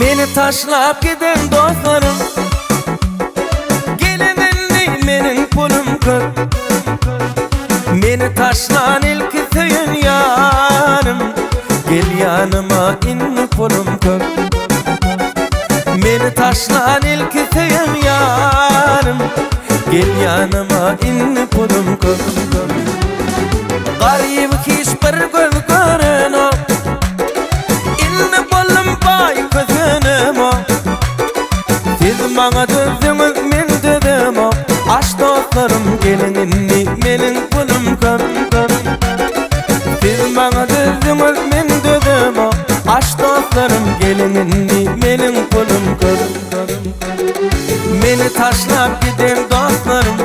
Meni taşlap giden dostlarım, gelinini menin pulum köp. Meni taşlan ilki söyün yanım, gel yanıma in pulum köp. Meni taşlan ilki söyün yanım, gel yanıma in pulum köp. Garip hiç bir göz görün o, in pulum bay közünüm o. Siz bana düzdünüz men dedim o, aş dostlarım gelinini menin pulum köp. Siz bana düzdünüz men dedim o, aş dostlarım gelinini menin pulum köp. Meni taşlap giden dostlarım,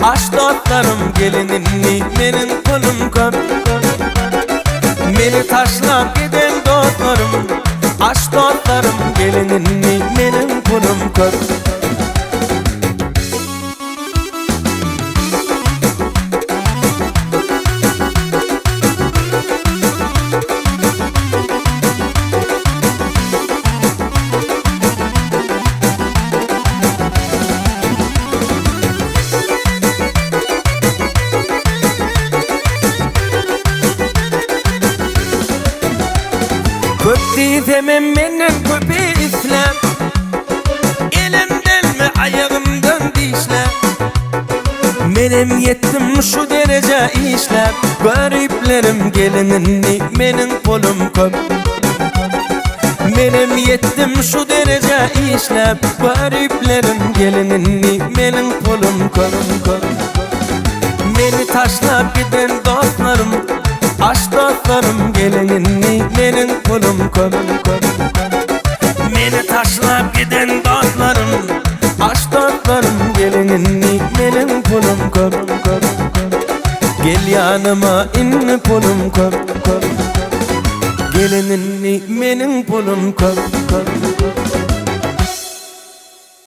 aş dostlarım gelinini menin pulum köp. Meni taşlap giden dostlarım, aş dostlarım gelinini menin pulum köp. Köp diyemem menin köpi İslam, elimden mi ayağımdan dişler. Menim yettim şu derece işler, gariplerim gelinini menin pulum köp. Menim yettim şu derece işler, gariplerim gelinini menin pulum köp. Meni taşlap giden dostlarım, aş dostlarım gelinini menin pulum köp. Meni taşlap giden dostlarım, aş dostlarım gelinini menin pulum köp. Gel yanıma in pulum köp. Gelinini menin pulum köp.